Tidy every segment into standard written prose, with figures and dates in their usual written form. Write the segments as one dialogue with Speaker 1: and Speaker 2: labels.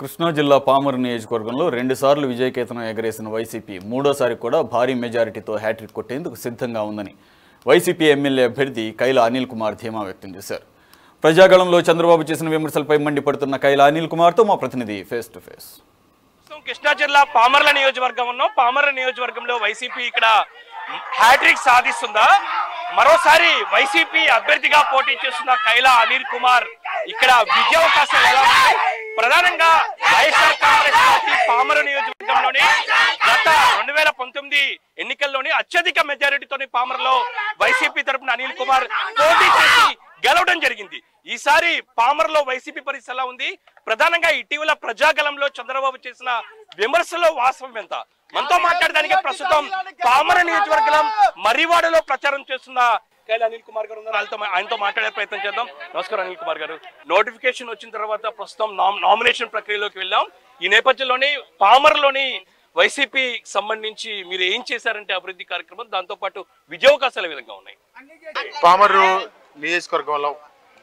Speaker 1: కృష్ణా జిల్లా పామరు నియోజకవర్గంలో రెండుసార్లు విజయకేతనం ఎగరేసిన వైసీపీ మూడోసారి కూడా భారీ మెజారిటీతో హ్యాట్రిక్ కొట్టేందుకు సిద్ధంగా ఉందని వైసీపీ ఎమ్మెల్యే అభ్యర్థి కైల అనిల్ కుమార్ ధీమా వ్యక్తం చేశారు. ప్రజాగళంలో చంద్రబాబు చేసిన విమర్శలపై మండిపడుతున్న కైల అనిల్ కుమార్తో మా ప్రతినిధి ఫేస్ టు ఫేస్.
Speaker 2: కృష్ణా జిల్లా పామర్ల నియోజకవర్గం ఉన్నాం. పామర్ల నియోజకవర్గంలో వైసీపీ ఇక్కడ హ్యాట్రిక్ సాధిస్తుందా? మరోసారి వైసీపీ అభ్యర్థిగా పోటీ చేస్తున్న కైల అనిల్ కుమార్ ఇక్కడ విజయావకాశాలు ఎలా ఉన్నాయి? ప్రధానంగా వైఎస్ఆర్ కాంగ్రెస్ పార్టీ పామరు నియోజకవర్గంలోని గత 2019 ఎన్నికల్లోని అత్యధిక మెజారిటీతోని పామర్లో వైసీపీ తరపున అనిల్ కుమార్ పోటీ చేసి గెలవడం జరిగింది. ఈసారి పామర్లో వైసీపీ పరిస్థితి ఎలా ఉంది? ప్రధానంగా ఇటీవల ప్రజాగళంలో చంద్రబాబు చేసిన విమర్శలో వాస్తవం ఎంత? మనతో మాట్లాడడానికి ప్రస్తుతం పామర నియోజకవర్గం మర్రివాడలో ప్రచారం చేస్తున్న కైల అనిల్ కుమార్ గారు ఉన్నారు. ఆయనతో మాట్లాడే ప్రయత్నం చేద్దాం. నమస్కారం అనిల్ కుమార్ గారు. నోటిఫికేషన్ వచ్చిన తర్వాత ప్రస్తుతం నామినేషన్ ప్రక్రియలోకి వెళ్ళాం. ఈ నేపథ్యంలోని పామర్లోని వైసీపీకి సంబంధించి మీరు ఏం చేశారంటే అభివృద్ధి కార్యక్రమం, దాంతో పాటు విజయావకాశాలు ఏ విధంగా ఉన్నాయి?
Speaker 3: పామరు నియోజకవర్గంలో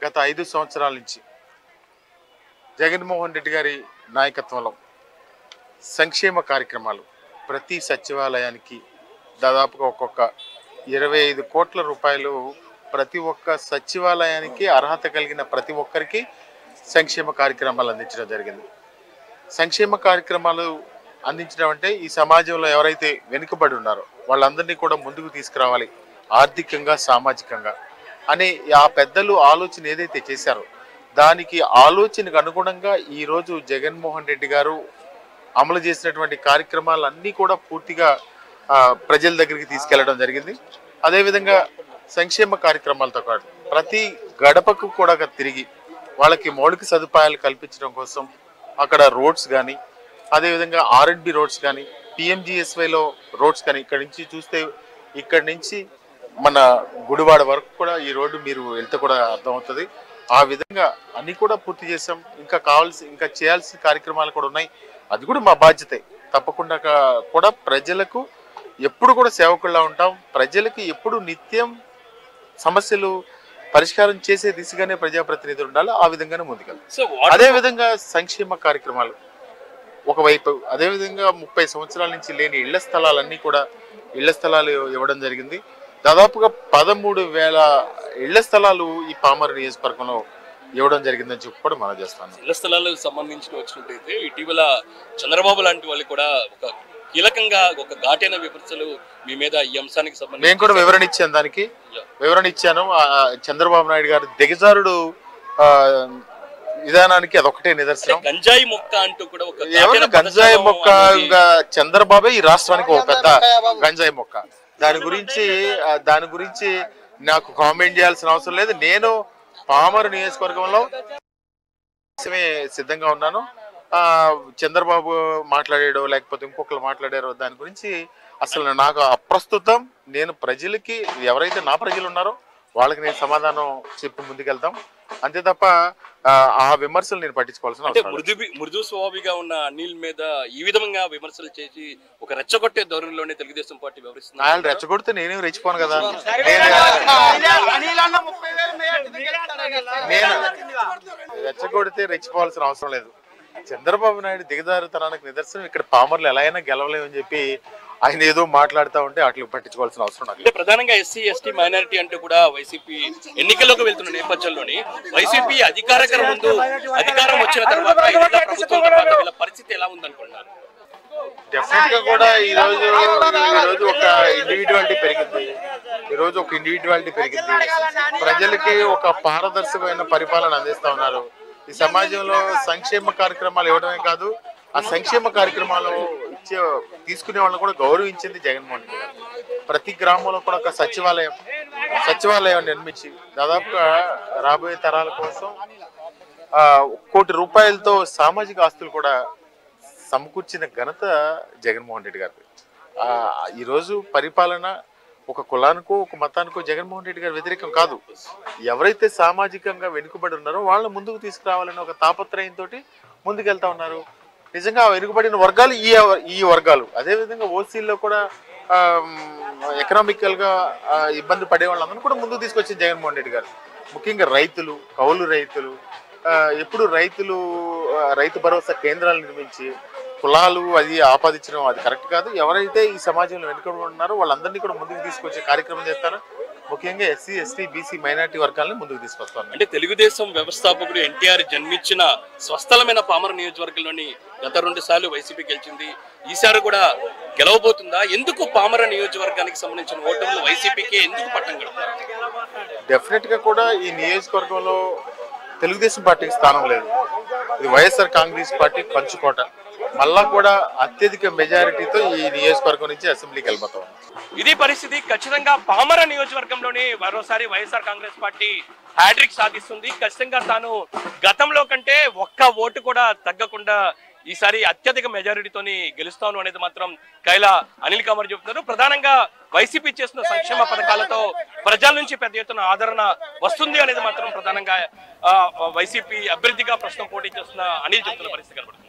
Speaker 3: గత 5 సంవత్సరాల నుంచి జగన్మోహన్ రెడ్డి గారి నాయకత్వంలో సంక్షేమ కార్యక్రమాలు ప్రతి సచివాలయానికి దాదాపుగా ఒక్కొక్క 25 కోట్ల రూపాయలు ప్రతి ఒక్క సచివాలయానికి అర్హత కలిగిన ప్రతి ఒక్కరికి సంక్షేమ కార్యక్రమాలు అందించడం జరిగింది. సంక్షేమ కార్యక్రమాలు అందించడం అంటే ఈ సమాజంలో ఎవరైతే వెనుకబడి ఉన్నారో వాళ్ళందరినీ కూడా ముందుకు తీసుకురావాలి, ఆర్థికంగా సామాజికంగా అని ఆ పెద్దలు ఆలోచన ఏదైతే చేశారో దానికి ఆలోచనకు అనుగుణంగా ఈరోజు జగన్మోహన్ రెడ్డి గారు అమలు చేసినటువంటి కార్యక్రమాలన్నీ కూడా పూర్తిగా ప్రజల దగ్గరికి తీసుకెళ్లడం జరిగింది. అదేవిధంగా సంక్షేమ కార్యక్రమాలతో పాటు ప్రతి గడపకు కూడా తిరిగి వాళ్ళకి మౌలిక సదుపాయాలు కల్పించడం కోసం అక్కడ రోడ్స్ కానీ, అదేవిధంగా R&B రోడ్స్ కానీ, PMGSYలో రోడ్స్ కానీ, ఇక్కడి నుంచి మన గుడివాడ వరకు కూడా ఈ రోడ్డు మీరు వెళ్తే కూడా అర్థమవుతుంది. ఆ విధంగా అన్ని కూడా పూర్తి చేసాం. ఇంకా చేయాల్సిన కార్యక్రమాలు కూడా ఉన్నాయి. అది కూడా మా బాధ్యతే. తప్పకుండా కూడా ప్రజలకు ఎప్పుడు కూడా సేవకుల్లా ఉంటాం. ప్రజలకి ఎప్పుడు నిత్యం సమస్యలు పరిష్కారం చేసే దిశగానే ప్రజాప్రతినిధులు ఉండాలి. ఆ విధంగానే ముందుకెళ్తాం. అదేవిధంగా సంక్షేమ కార్యక్రమాలు ఒకవైపు, అదేవిధంగా 30 సంవత్సరాల నుంచి లేని ఇళ్ల స్థలాలన్నీ కూడా ఇళ్ల స్థలాలు ఇవ్వడం జరిగింది. దాదాపుగా 13,000 ఇళ్ల స్థలాలు ఈ పామరు నియోజకవర్గంలో ఇవ్వడం జరిగిందని చెప్పి కూడా మనం చేస్తాను.
Speaker 2: ఇళ్ల స్థలాలకు సంబంధించి వచ్చినట్టయితే ఇటీవల చంద్రబాబు లాంటి వాళ్ళు కూడా ఒక కీలకంగా ఒక ఘాటైన విమర్శలు మీ మీద ఈ అంశానికి సంబంధించి
Speaker 3: నేను కూడా వివరణ ఇచ్చాను. దానికి వివరణ ఇచ్చాను. చంద్రబాబు నాయుడు గారు దిగజారుడు విధానానికి అదొకటే నిదర్శనం.
Speaker 2: గంజాయి మొక్క అంటూ కూడా ఒక
Speaker 3: గంజాయి మొక్క, ఇంకా చంద్రబాబే ఈ రాష్ట్రానికి ఒక పెద్ద గంజాయి మొక్క. దాని గురించి నాకు కామెంట్ చేయాల్సిన అవసరం లేదు. నేను పామరు నియోజకవర్గంలో సిద్ధంగా ఉన్నాను. చంద్రబాబు మాట్లాడాడో లేకపోతే ఇంకొకరు మాట్లాడారో దాని గురించి అసలు నాకు అప్రస్తుతం. నేను ప్రజలకి, ఎవరైతే నా ప్రజలు ఉన్నారో వాళ్ళకి నేను సమాధానం చెప్పి ముందుకెళ్తాం. అంతే తప్ప ఆ విమర్శలు నేను పట్టించుకోవాల్సిన అవసరం లేదు.
Speaker 2: మృదు స్వభావిగా ఉన్న అనిల్ మీద ఈ విధంగా విమర్శలు చేసి ఒక రెచ్చగొట్టే ధోరణిలోనే తెలుగుదేశం పార్టీ వ్యవహరిస్తుంది.
Speaker 3: ఆయన రెచ్చగొడితే నేనేం రెచ్చిపోను కదా. నేను రెచ్చగొడితే రెచ్చిపోవాల్సిన అవసరం లేదు. చంద్రబాబు నాయుడు దిగజారుతనానికి నిదర్శనం. ఇక్కడ పామర్లు ఎలా అయినా గెలవలేమని చెప్పి ఆయన ఏదో మాట్లాడుతూ ఉంటే వాటికి పట్టించుకోవాల్సిన అవసరం నాకు.
Speaker 2: ప్రధానంగా SC ST మైనారిటీ అంటే కూడా వైసీపీ ఎన్నికల్లోకి వెళ్తున్న నేపథ్యంలోని వైసీపీ అధికారం వచ్చిన తర్వాత పరిస్థితి ఎలా ఉందనుకుంటున్నారు?
Speaker 3: డెఫినెట్ గా కూడా ఈరోజు ఒక ఇండివిజువాలిటీ పెరిగింది. ప్రజలకి ఒక పారదర్శకమైన పరిపాలన అందిస్తా ఉన్నారు. ఈ సమాజంలో సంక్షేమ కార్యక్రమాలు ఇవ్వడమే కాదు, ఆ సంక్షేమ కార్యక్రమాలు తీసుకునే వాళ్ళని కూడా గౌరవించింది జగన్మోహన్ రెడ్డి గారు. ప్రతి గ్రామంలో కూడా ఒక సచివాలయం నిర్మించి దాదాపుగా రాబోయే తరాల కోసం 1 కోటి రూపాయలతో సామాజిక ఆస్తులు కూడా సమకూర్చిన ఘనత జగన్మోహన్ రెడ్డి గారు. ఈరోజు పరిపాలన ఒక కులానికో ఒక మతానికో జగన్మోహన్ రెడ్డి గారు వ్యతిరేకం కాదు. ఎవరైతే సామాజికంగా వెనుకబడి ఉన్నారో వాళ్ళని ముందుకు తీసుకురావాలని ఒక తాపత్రయంతో ముందుకెళ్తా ఉన్నారు. నిజంగా వెనుకబడిన వర్గాలు ఈ వర్గాలు, అదేవిధంగా ఓసీల్లో కూడా ఎకనామికల్ గా ఇబ్బంది పడే వాళ్ళందరూ కూడా ముందుకు తీసుకొచ్చింది జగన్మోహన్ రెడ్డి గారు. ముఖ్యంగా రైతులు, కౌలు రైతులు, ఎప్పుడు రైతులు రైతు భరోసా కేంద్రాలు నిర్మించి కులాలు అది ఆపాదించడం అది కరెక్ట్ కాదు. ఎవరైతే ఈ సమాజంలో వెనుకబడి ఉన్నారో వాళ్ళందరినీ కూడా ముందుకు తీసుకొచ్చే కార్యక్రమం చేస్తారో, ముఖ్యంగా ఎస్సీ, ఎస్టీ, బీసీ, మైనారిటీ వర్గాలను ముందుకు తీసుకొస్తాను.
Speaker 2: అంటే తెలుగుదేశం వ్యవస్థాపకుడు ఎన్టీఆర్ జన్మించిన స్వస్థలమైన పామర నియోజకవర్గంలోని గత 2 సార్లు వైసీపీ గెలిచింది. ఈసారి కూడా గెలవబోతుందా? ఎందుకు పామర నియోజకవర్గానికి సంబంధించిన ఓటర్లు వైసీపీకి ఎందుకు పట్టం కడతారు?
Speaker 3: డెఫినెట్ గా కూడా ఈ నియోజకవర్గంలో తెలుగుదేశం పార్టీకి స్థానం లేదు. ఇది వైఎస్ఆర్ కాంగ్రెస్ పార్టీ పంచుకోట. మళ్ళా కూడా అత్యధిక మెజారిటీతో ఈ నియోజకవర్గం నుంచి అసెంబ్లీకి వెళ్ళిపోతాం.
Speaker 2: ఇది పరిస్థితి. ఖచ్చితంగా పామర నియోజకవర్గంలోనే మరోసారి వైఎస్ఆర్ కాంగ్రెస్ పార్టీ హ్యాట్రిక్ సాధిస్తుంది. ఖచ్చితంగా తాను గతంలో కంటే ఒక్క ఓటు కూడా తగ్గకుండా ఈసారి అత్యధిక మెజారిటీతోని గెలుస్తాను అనేది మాత్రం కైలా అనిల్ కుమార్ చెబుతున్నారు. ప్రధానంగా వైసీపీ చేస్తున్న సంక్షేమ పథకాలతో ప్రజల నుంచి పెద్ద ఎత్తున ఆదరణ వస్తుంది అనేది మాత్రం ప్రధానంగా వైసీపీ అభ్యర్థిగా ప్రస్తుతం పోటీ చేస్తున్న అనిల్ చెబుతున్న పరిస్థితి కనబడుతుంది.